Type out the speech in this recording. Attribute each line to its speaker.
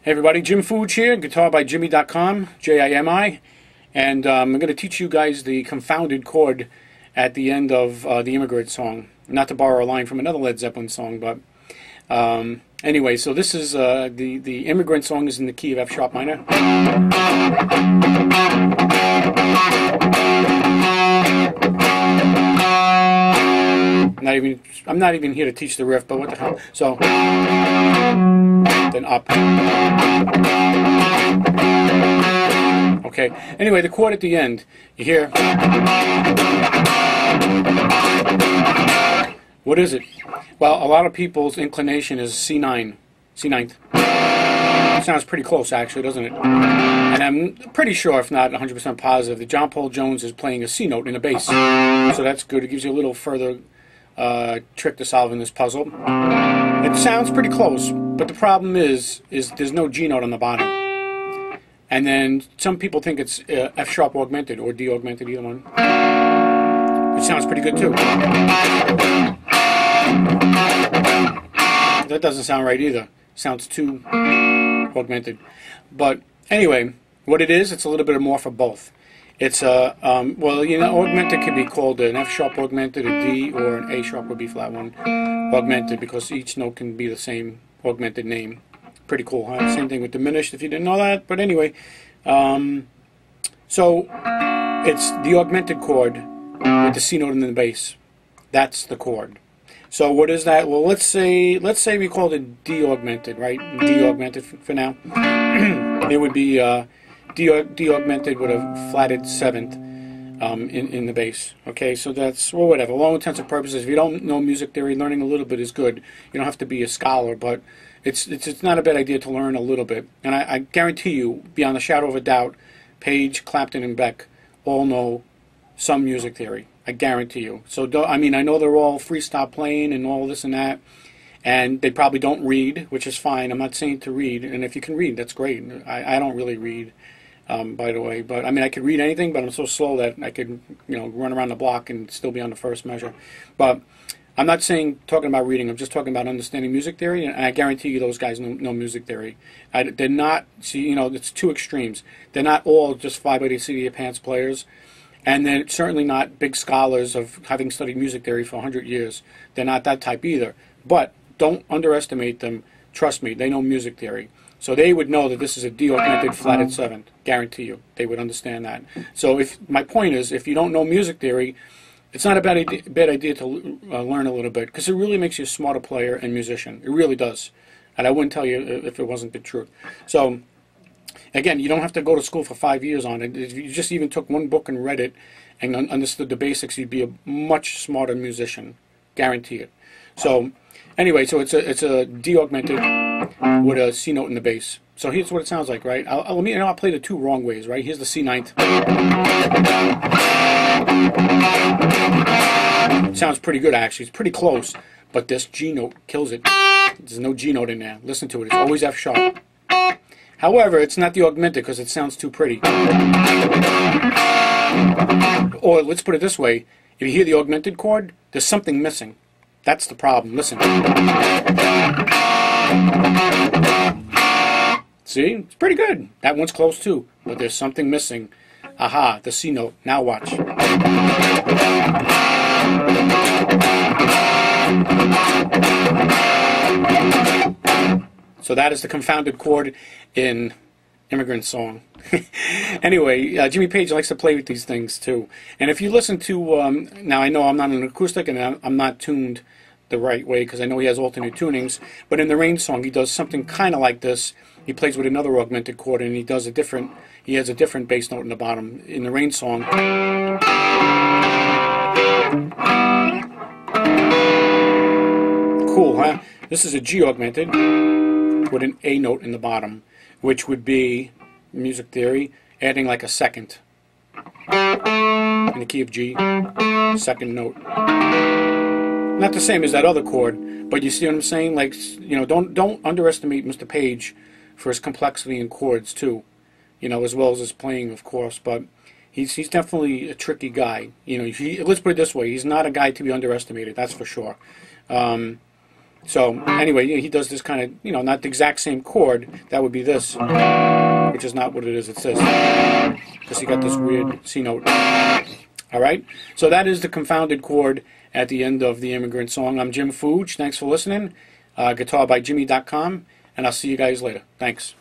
Speaker 1: Hey everybody, Jim Fooge here, guitarbyjimi.com, Jimi, and I'm going to teach you guys the confounded chord at the end of the Immigrant song. Not to borrow a line from another Led Zeppelin song, but anyway, so this is the Immigrant song is in the key of F sharp minor. I'm not even here to teach the riff, but what the hell. So then up. Okay. Anyway, the chord at the end, you hear. What is it? Well, a lot of people's inclination is C9, C9th. Sounds pretty close, actually, doesn't it? And I'm pretty sure, if not 100% positive, that John Paul Jones is playing a C note in the bass. So that's good. It gives you a little further trick to solving this puzzle. It sounds pretty close, but the problem is there's no G note on the bottom. And then some people think it's F sharp augmented or D augmented, either one. Which sounds pretty good too. That doesn't sound right either. Sounds too augmented. But anyway, what it is, it's a little bit more for both. It's a, well, you know, augmented could be called an F sharp augmented, a D, or an A sharp or B flat one augmented, because each note can be the same augmented name. Pretty cool, huh? Same thing with diminished, if you didn't know that. But anyway, so it's the augmented chord with the C note in the bass. That's the chord. So what is that? Well, let's say we called it D augmented, right? D augmented for now. It would be D augmented with a flatted seventh in the bass. Okay, so that's, well, whatever. All intents and purposes, if you don't know music theory, learning a little bit is good. You don't have to be a scholar, but it's not a bad idea to learn a little bit. And I guarantee you, beyond a shadow of a doubt, Page, Clapton, and Beck all know some music theory. I guarantee you. So, I mean, I know they're all freestyle playing and all this and that, and they probably don't read, which is fine. I'm not saying to read, and if you can read, that's great. I don't really read, by the way, but I mean, I could read anything, but I'm so slow that I could, you know, run around the block and still be on the first measure. But I'm not talking about reading. I'm just talking about understanding music theory, and I guarantee you those guys know music theory. They're not, see, you know, it's two extremes. They're not all just fly by the seat of your pants players. And they're certainly not big scholars of having studied music theory for 100 years. They're not that type either. But don't underestimate them. Trust me, they know music theory. So they would know that this is a D augmented flatted seventh. Guarantee you. They would understand that. So my point is, if you don't know music theory, it's not a bad idea to learn a little bit, because it really makes you a smarter player and musician. It really does. And I wouldn't tell you if it wasn't the truth. So again, you don't have to go to school for 5 years on it. If you just even took one book and read it and understood the basics, you'd be a much smarter musician. Guarantee it. So anyway, so it's a D augmented with a C note in the bass. So here's what it sounds like, right? I'll play the two wrong ways, right? Here's the C9th. Sounds pretty good, actually. It's pretty close, but this G note kills it. There's no G note in there. Listen to it. It's always F sharp. However, it's not the augmented because it sounds too pretty. Or let's put it this way. If you hear the augmented chord, there's something missing. That's the problem. Listen. See? It's pretty good. That one's close too. But there's something missing. Aha, the C note. Now watch. So that is the confounded chord in Immigrant song. Anyway, Jimmy Page likes to play with these things too. And if you listen to, now I know I'm not an acoustic and I'm not tuned the right way because I know he has alternate tunings, but in the Rain song he does something kind of like this. He plays with another augmented chord and he has a different bass note in the bottom. In the Rain song, cool, huh? This is a G augmented with an A note in the bottom, which would be, music theory, adding like a second in the key of G, second note. Not the same as that other chord, but you see what I'm saying? Like, you know, don't underestimate Mr. Page for his complexity in chords too, you know, as well as his playing, of course. But he's definitely a tricky guy. You know, let's put it this way: he's not a guy to be underestimated. That's for sure. So anyway, he does this kind of, not the exact same chord. That would be this, which is not what it is. It's this, because he got this weird C note. All right, so that is the confounded chord at the end of the Immigrant song. I'm Jim Fuge. Thanks for listening. Guitarbyjimi.com, and I'll see you guys later. Thanks.